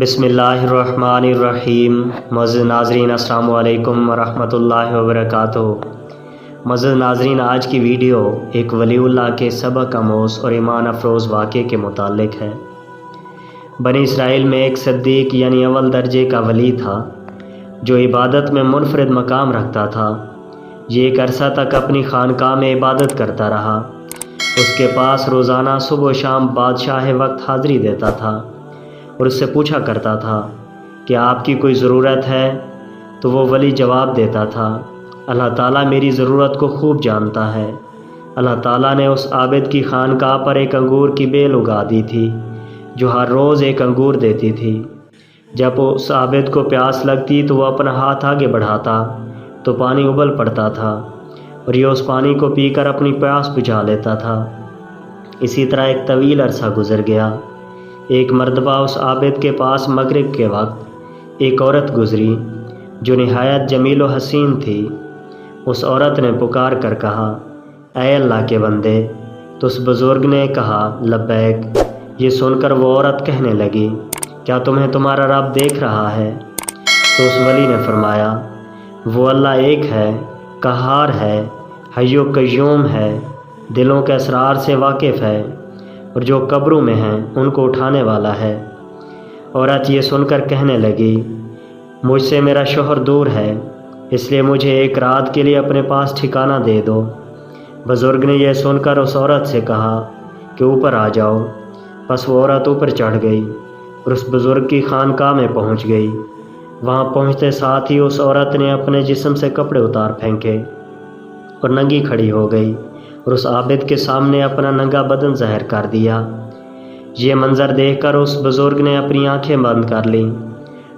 بسم اللہ الرحمن الرحیم۔ معزز ناظرین السلام علیکم ورحمۃ اللہ وبرکاتہ۔ معزز ناظرین، آج کی ویڈیو ایک ولی اللہ کے سبق آموز اور ایمان افروز واقعے کے متعلق ہے۔ بنی اسرائیل میں ایک صدیق یعنی اول درجے کا ولی تھا جو عبادت میں منفرد مقام رکھتا تھا۔ یہ ایک عرصہ تک اپنی خانقاہ میں عبادت کرتا رہا۔ اس کے پاس روزانہ صبح و شام بادشاہ وقت حاضری دیتا تھا اور اس سے پوچھا کرتا تھا کہ آپ کی کوئی ضرورت ہے؟ تو وہ ولی جواب دیتا تھا، اللہ تعالیٰ میری ضرورت کو خوب جانتا ہے۔ اللہ تعالیٰ نے اس عابد کی خانقاہ پر ایک انگور کی بیل اگا دی تھی جو ہر روز ایک انگور دیتی تھی۔ جب اس عابد کو پیاس لگتی تو وہ اپنا ہاتھ آگے بڑھاتا تو پانی ابل پڑتا تھا اور یہ اس پانی کو پی کر اپنی پیاس بجھا لیتا تھا۔ اسی طرح ایک طویل عرصہ گزر گیا۔ ایک مرتبہ اس عابد کے پاس مغرب کے وقت ایک عورت گزری جو نہایت جمیل و حسین تھی۔ اس عورت نے پکار کر کہا، اے اللہ کے بندے! تو اس بزرگ نے کہا، لبیک۔ یہ سن کر وہ عورت کہنے لگی، کیا تمہیں تمہارا رب دیکھ رہا ہے؟ تو اس ولی نے فرمایا، وہ اللہ ایک ہے، قہار ہے، حی و قیوم ہے، دلوں کے اسرار سے واقف ہے اور جو قبروں میں ہیں ان کو اٹھانے والا ہے۔ عورت یہ سن کر کہنے لگی، مجھ سے میرا شوہر دور ہے، اس لیے مجھے ایک رات کے لیے اپنے پاس ٹھکانہ دے دو۔ بزرگ نے یہ سن کر اس عورت سے کہا کہ اوپر آ جاؤ۔ بس وہ عورت اوپر چڑھ گئی اور اس بزرگ کی خانقاہ میں پہنچ گئی۔ وہاں پہنچتے ساتھ ہی اس عورت نے اپنے جسم سے کپڑے اتار پھینکے اور ننگی کھڑی ہو گئی اور اس عابد کے سامنے اپنا ننگا بدن ظاہر کر دیا۔ یہ منظر دیکھ کر اس بزرگ نے اپنی آنکھیں بند کر لیں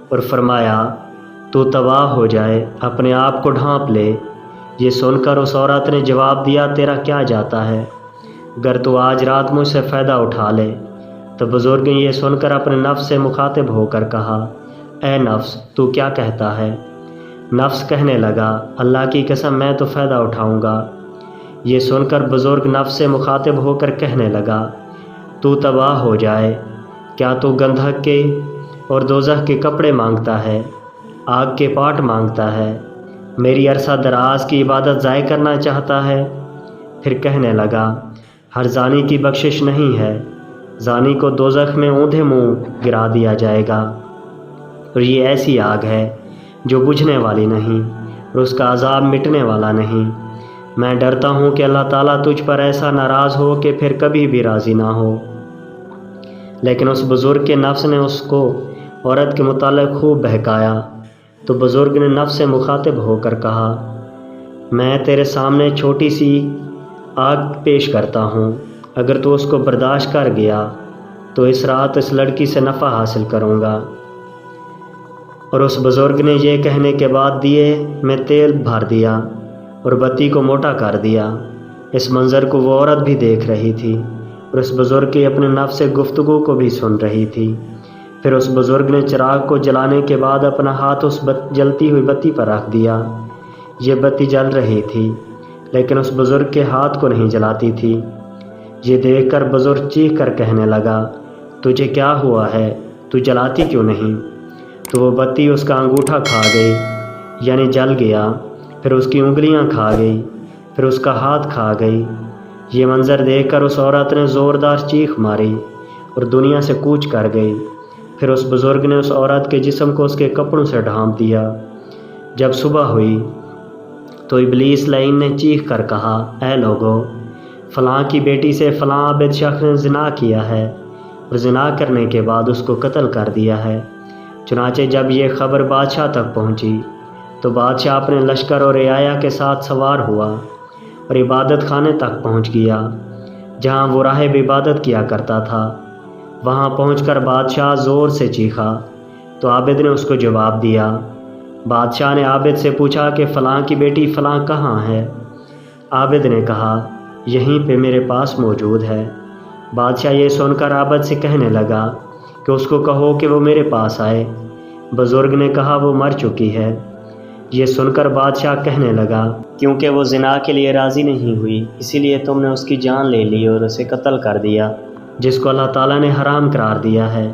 اور فرمایا، تو تباہ ہو جائے، اپنے آپ کو ڈھانپ لے۔ یہ سن کر اس عورت نے جواب دیا، تیرا کیا جاتا ہے؟ اگر تو آج رات مجھ سے فائدہ اٹھا لے۔ تو بزرگ نے یہ سن کر اپنے نفس سے مخاطب ہو کر کہا، اے نفس، تو کیا کہتا ہے؟ نفس کہنے لگا، اللہ کی قسم میں تو فائدہ اٹھاؤں گا۔ یہ سن کر بزرگ نفس سے مخاطب ہو کر کہنے لگا، تو تباہ ہو جائے، کیا تو گندھک کے اور دوزخ کے کپڑے مانگتا ہے، آگ کے پاٹ مانگتا ہے، میری عرصہ دراز کی عبادت ضائع کرنا چاہتا ہے؟ پھر کہنے لگا، ہر زانی کی بخشش نہیں ہے، زانی کو دوزخ میں اوندھے منہ گرا دیا جائے گا اور یہ ایسی آگ ہے جو بجھنے والی نہیں اور اس کا عذاب مٹنے والا نہیں۔ میں ڈرتا ہوں کہ اللہ تعالیٰ تجھ پر ایسا ناراض ہو کہ پھر کبھی بھی راضی نہ ہو۔ لیکن اس بزرگ کے نفس نے اس کو عورت کے متعلق خوب بہکایا۔ تو بزرگ نے نفس سے مخاطب ہو کر کہا، میں تیرے سامنے چھوٹی سی آگ پیش کرتا ہوں، اگر تو اس کو برداشت کر گیا تو اس رات اس لڑکی سے نفع حاصل کروں گا۔ اور اس بزرگ نے یہ کہنے کے بعد دیے میں تیل بھر دیا اور بتی کو موٹا کر دیا۔ اس منظر کو وہ عورت بھی دیکھ رہی تھی اور اس بزرگ کی اپنے نفس سے گفتگو کو بھی سن رہی تھی۔ پھر اس بزرگ نے چراغ کو جلانے کے بعد اپنا ہاتھ اس جلتی ہوئی بتی پر رکھ دیا۔ یہ بتی جل رہی تھی لیکن اس بزرگ کے ہاتھ کو نہیں جلاتی تھی۔ یہ دیکھ کر بزرگ چیخ کر کہنے لگا، تجھے کیا ہوا ہے؟ تو جلاتی کیوں نہیں؟ تو وہ بتی اس کا انگوٹھا کھا گئی، یعنی جل گیا، پھر اس کی انگلیاں کھا گئی، پھر اس کا ہاتھ کھا گئی۔ یہ منظر دیکھ کر اس عورت نے زوردار چیخ ماری اور دنیا سے کوچ کر گئی۔ پھر اس بزرگ نے اس عورت کے جسم کو اس کے کپڑوں سے ڈھانپ دیا۔ جب صبح ہوئی تو ابلیس لعین نے چیخ کر کہا، اے لوگو، فلاں کی بیٹی سے فلاں عابد شخص نے زنا کیا ہے اور زنا کرنے کے بعد اس کو قتل کر دیا ہے۔ چنانچہ جب یہ خبر بادشاہ تک پہنچی تو بادشاہ اپنے لشکر اور رعایا کے ساتھ سوار ہوا اور عبادت خانے تک پہنچ گیا جہاں وہ راہب عبادت کیا کرتا تھا۔ وہاں پہنچ کر بادشاہ زور سے چیخا تو عابد نے اس کو جواب دیا۔ بادشاہ نے عابد سے پوچھا کہ فلاں کی بیٹی فلاں کہاں ہے؟ عابد نے کہا، یہیں پہ میرے پاس موجود ہے۔ بادشاہ یہ سن کر عابد سے کہنے لگا کہ اس کو کہو کہ وہ میرے پاس آئے۔ بزرگ نے کہا، وہ مر چکی ہے۔ یہ سن کر بادشاہ کہنے لگا، کیونکہ وہ زنا کے لیے راضی نہیں ہوئی اسی لیے تم نے اس کی جان لے لی اور اسے قتل کر دیا، جس کو اللہ تعالیٰ نے حرام قرار دیا ہے۔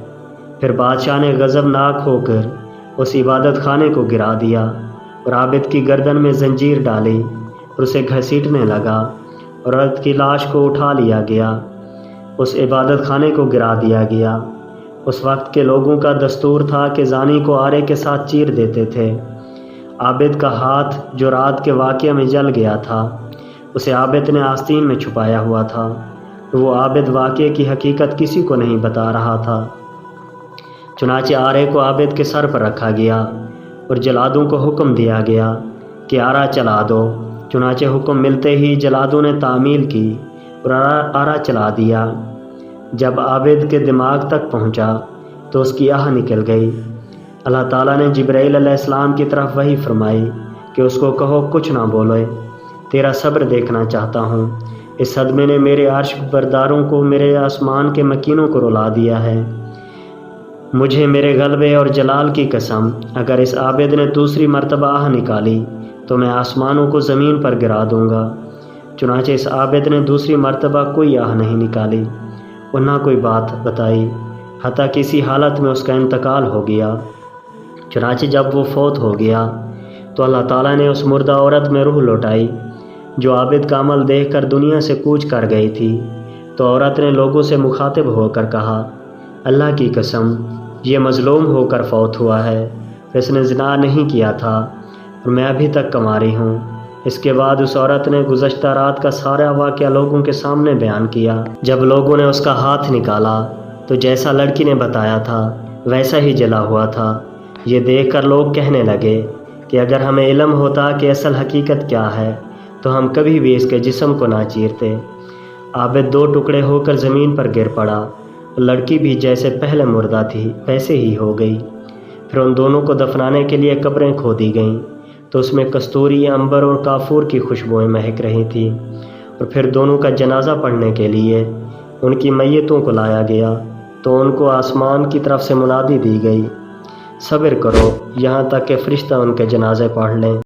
پھر بادشاہ نے غضبناک ہو کر اس عبادت خانے کو گرا دیا اور عابد کی گردن میں زنجیر ڈالی اور اسے گھسیٹنے لگا اور عورت کی لاش کو اٹھا لیا گیا، اس عبادت خانے کو گرا دیا گیا۔ اس وقت کے لوگوں کا دستور تھا کہ زانی کو آرے کے ساتھ چیر دیتے تھے۔ عابد کا ہاتھ جو رات کے واقعہ میں جل گیا تھا، اسے عابد نے آستین میں چھپایا ہوا تھا۔ وہ عابد واقعے کی حقیقت کسی کو نہیں بتا رہا تھا۔ چنانچہ آرے کو عابد کے سر پر رکھا گیا اور جلادوں کو حکم دیا گیا کہ آرا چلا دو۔ چنانچہ حکم ملتے ہی جلادوں نے تعمیل کی اور آرا چلا دیا۔ جب عابد کے دماغ تک پہنچا تو اس کی آہ نکل گئی۔ اللہ تعالیٰ نے جبرائیل علیہ السلام کی طرف وحی فرمائی کہ اس کو کہو کچھ نہ بولے، تیرا صبر دیکھنا چاہتا ہوں۔ اس صدمے نے میرے عرش برداروں کو، میرے آسمان کے مکینوں کو رلا دیا ہے۔ مجھے میرے غلبے اور جلال کی قسم، اگر اس عابد نے دوسری مرتبہ آہ نکالی تو میں آسمانوں کو زمین پر گرا دوں گا۔ چنانچہ اس عابد نے دوسری مرتبہ کوئی آہ نہیں نکالی اور نہ کوئی بات بتائی، حتیٰ کسی حالت میں اس کا انتقال ہو گیا۔ چنانچہ جب وہ فوت ہو گیا تو اللہ تعالیٰ نے اس مردہ عورت میں روح لوٹائی جو عابد کا عمل دیکھ کر دنیا سے کوچ کر گئی تھی۔ تو عورت نے لوگوں سے مخاطب ہو کر کہا، اللہ کی قسم، یہ مظلوم ہو کر فوت ہوا ہے، اس نے زنا نہیں کیا تھا اور میں ابھی تک کنواری ہوں۔ اس کے بعد اس عورت نے گزشتہ رات کا سارا واقعہ لوگوں کے سامنے بیان کیا۔ جب لوگوں نے اس کا ہاتھ نکالا تو جیسا لڑکی نے بتایا تھا ویسا ہی جلا ہوا تھا۔ یہ دیکھ کر لوگ کہنے لگے کہ اگر ہمیں علم ہوتا کہ اصل حقیقت کیا ہے تو ہم کبھی بھی اس کے جسم کو نہ چیرتے۔ عابد دو ٹکڑے ہو کر زمین پر گر پڑا، لڑکی بھی جیسے پہلے مردہ تھی ویسے ہی ہو گئی۔ پھر ان دونوں کو دفنانے کے لیے قبریں کھودی گئیں تو اس میں کستوری، عنبر اور کافور کی خوشبوئیں مہک رہی تھیں۔ اور پھر دونوں کا جنازہ پڑھنے کے لیے ان کی میتوں کو لایا گیا تو ان کو آسمان کی طرف سے منادی دی گئی، صبر کرو یہاں تک کہ فرشتہ ان کے جنازے پڑھ لیں۔